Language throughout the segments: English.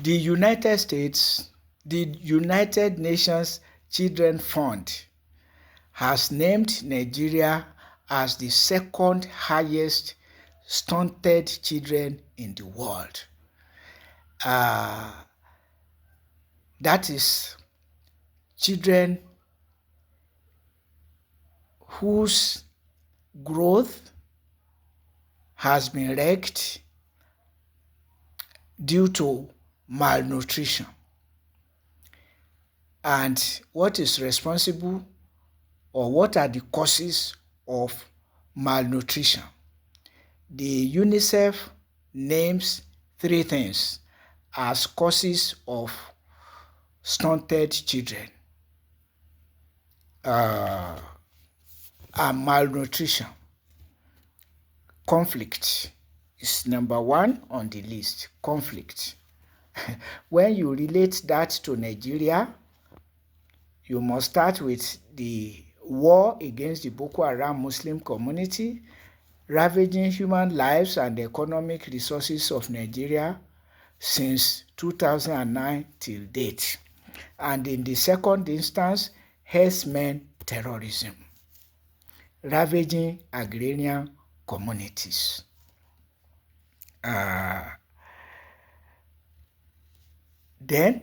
The United States, the United Nations Children Fund has named Nigeria as the second highest stunted children in the world. That is children whose growth has been wrecked due to malnutrition. And what is responsible, or what are the causes of malnutrition? The UNICEF names 3 things as causes of stunted children and malnutrition. Conflict is number 1 on the list. Conflict. When you relate that to Nigeria, you must start with the war against the Boko Haram Muslim community, ravaging human lives and the economic resources of Nigeria since 2009 till date. And in the second instance, herdsmen terrorism, ravaging agrarian communities. Then,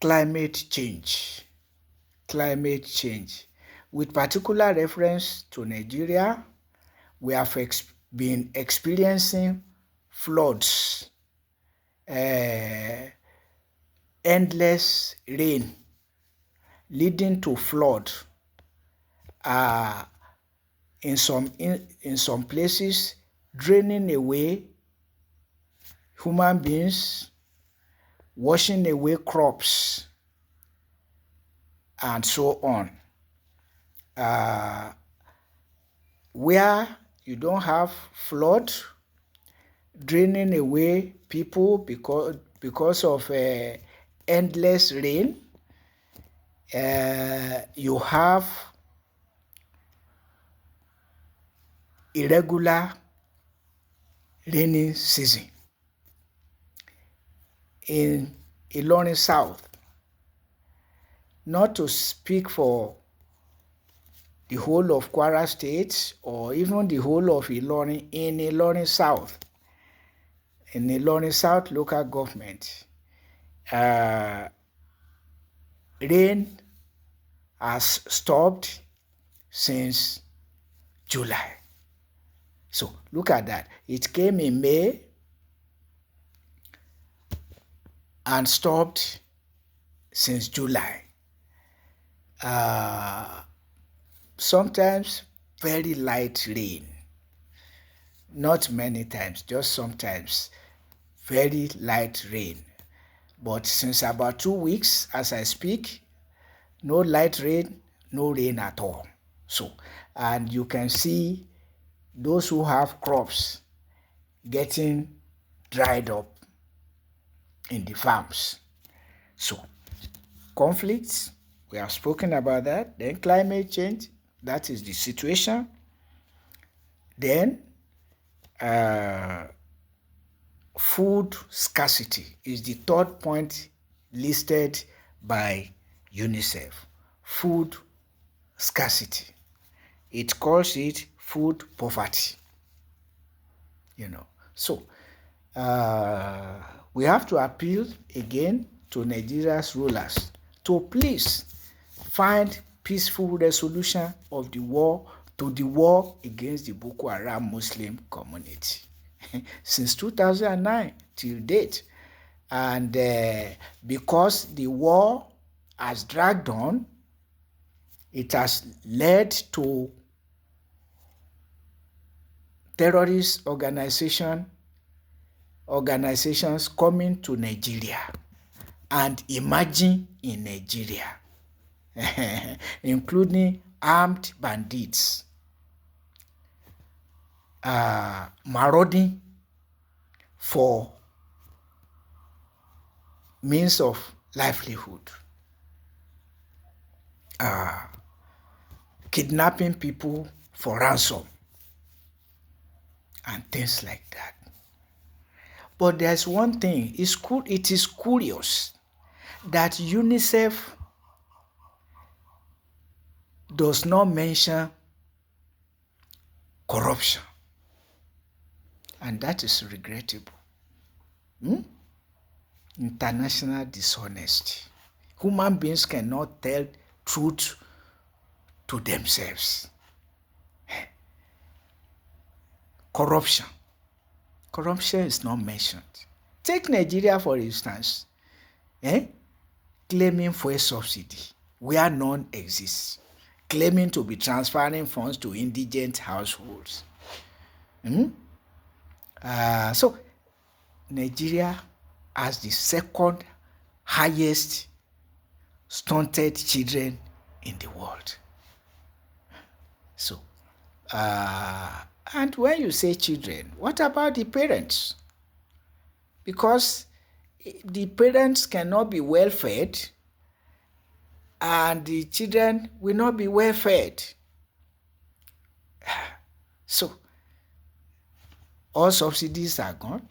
climate change. Climate change. With particular reference to Nigeria, we have been experiencing floods, endless rain leading to flood. In some places, draining away human beings, washing away crops, and so on. Where you don't have flood, draining away people because of endless rain, you have irregular rainy season. In Ilorin South, not to speak for the whole of Kwara State or even the whole of Ilorin, in Ilorin South local government, rain has stopped since July. So look at that. It came in May and stopped since July. Sometimes very light rain, not many times, just sometimes very light rain. But since about 2 weeks, as I speak, no light rain, no rain at all. So, and you can see those who have crops getting dried up in the farms. So, conflicts, we have spoken about that. Then climate change, that is the situation. Then food scarcity is the third point listed by UNICEF. Food scarcity. It calls it food poverty. So we have to appeal again to Nigeria's rulers to please find peaceful resolution of the war against the Boko Haram Muslim community since 2009 till date. And because the war has dragged on, it has led to terrorist organizations coming to Nigeria and emerging in Nigeria, including armed bandits, marauding for means of livelihood, kidnapping people for ransom, and things like that. But there's one thing, it is curious that UNICEF does not mention corruption. And that is regrettable. International dishonesty. Human beings cannot tell truth to themselves. Corruption. Corruption is not mentioned. Take Nigeria, for instance. Claiming fuel subsidy where none exists. Claiming to be transferring funds to indigent households. So Nigeria has the second highest stunted children in the world. So, and when you say children, what about the parents? Because the parents cannot be well fed and the children will not be well fed. So, all subsidies are gone.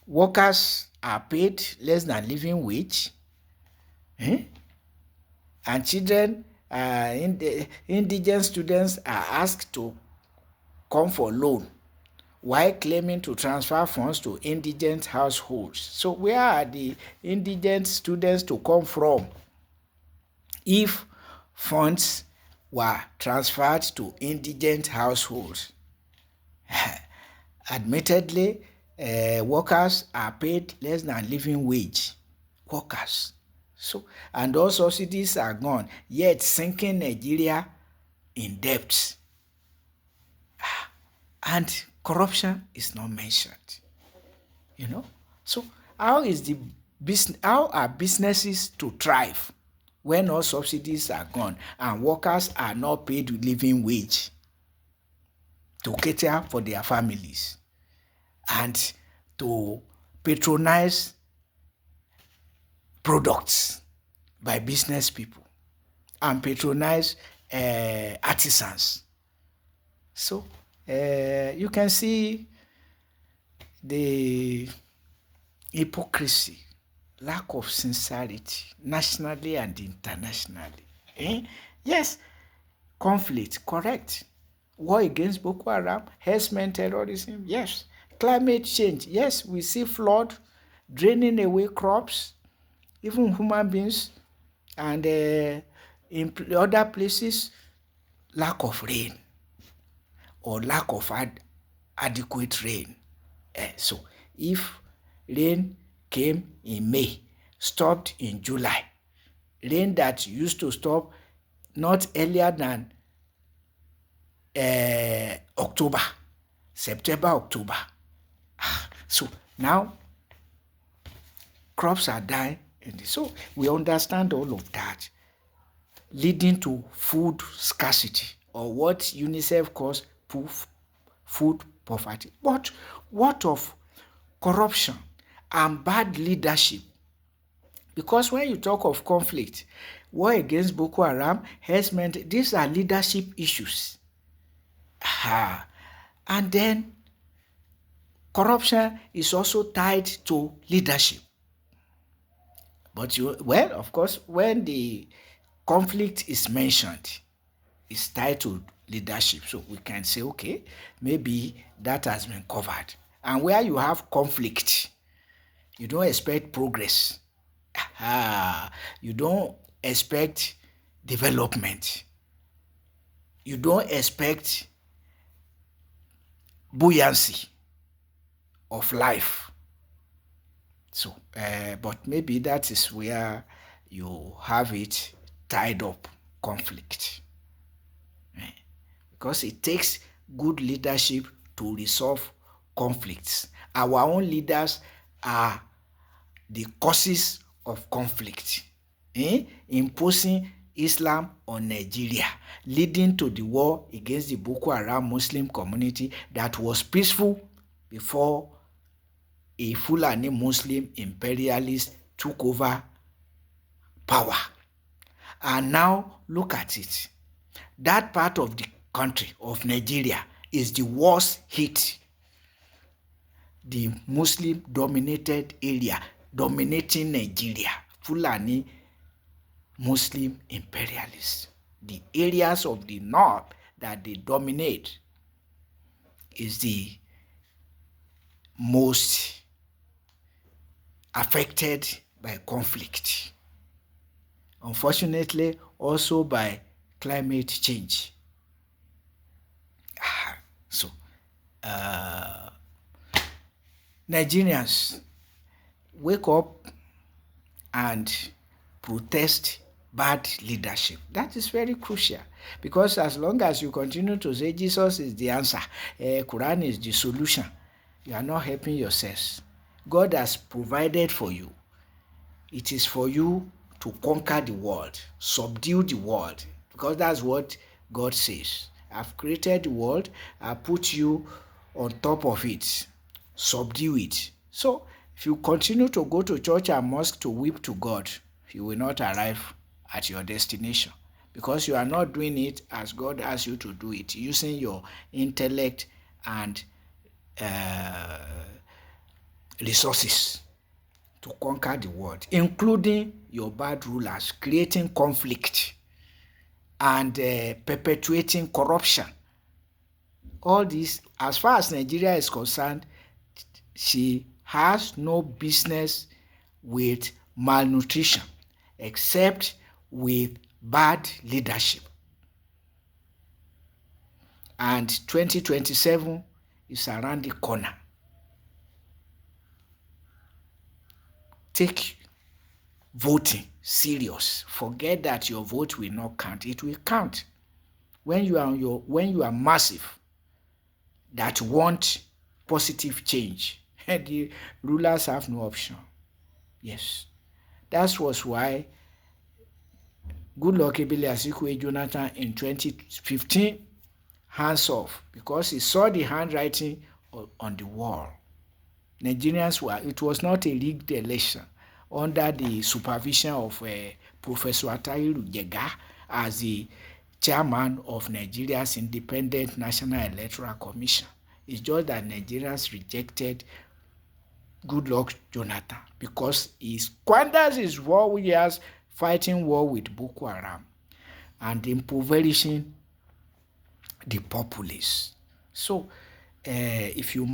Workers are paid less than living wage. And children, indigent students are asked to come for loan while claiming to transfer funds to indigent households. So where are the indigent students to come from if funds were transferred to indigent households? Admittedly, workers are paid less than living wage. Workers. So, and all subsidies are gone, yet sinking Nigeria in debt. And corruption is not mentioned. So how are businesses to thrive when all subsidies are gone and workers are not paid living wage to cater for their families and to patronize products by business people and patronize artisans? So you can see the hypocrisy, lack of sincerity, nationally and internationally. Yes, conflict, correct. War against Boko Haram, herdsmen terrorism, yes. Climate change, yes, we see flood, draining away crops, even human beings, and in other places, lack of rain or lack of adequate rain. So if rain came in May, stopped in July, rain that used to stop not earlier than October, September, October. So now crops are dying. So we understand all of that, leading to food scarcity, or what UNICEF calls food poverty. But what of corruption and bad leadership? Because when you talk of conflict, war against Boko Haram, herdsmen, these are leadership issues. And then corruption is also tied to leadership. But of course, when the conflict is mentioned, it's tied to leadership. So we can say, okay, maybe that has been covered. And where you have conflict, you don't expect progress. You don't expect development. You don't expect buoyancy of life. So, but maybe that is where you have it tied up, conflict. Because it takes good leadership to resolve conflicts. Our own leaders are the causes of conflict, imposing Islam on Nigeria, leading to the war against the Boko Haram Muslim community that was peaceful before a Fulani Muslim imperialist took over power. And now look at it. That part of the country of Nigeria is the worst hit the Muslim-dominated area dominating Nigeria, Fulani Muslim imperialists. The areas of the north that they dominate is the most affected by conflict. Unfortunately, also by climate change. So, Nigerians, wake up and protest bad leadership. That is very crucial, because as long as you continue to say Jesus is the answer, Quran is the solution, you are not helping yourselves. God has provided for you. It is for you to conquer the world, subdue the world, because that's what God says. I've created the world, I put you on top of it, subdue it. So if you continue to go to church and mosque to weep to God, you will not arrive at your destination, because you are not doing it as God asks you to do it, using your intellect and resources to conquer the world, including your bad rulers, creating conflict and perpetuating corruption. All this, as far as Nigeria is concerned, she has no business with malnutrition except with bad leadership. And 2027 is around the corner. Take voting serious. Forget that your vote will not count. It will count when you are massive, that want positive change. The rulers have no option. Yes, that was why Goodluck Ebele Azikiwe Jonathan in 2015 hands off, because he saw the handwriting on the wall. Nigerians it was not a rigged election under the supervision of Professor Atahiru Jega as the chairman of Nigeria's Independent National Electoral Commission. It's just that Nigerians rejected Goodluck Jonathan because he squanders his 4 years fighting war with Boko Haram and impoverishing the populace. So if you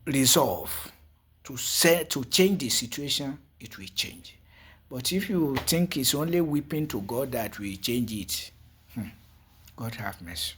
resolve to change the situation, it will change. But if you think it's only weeping to God that will change it, God have mercy.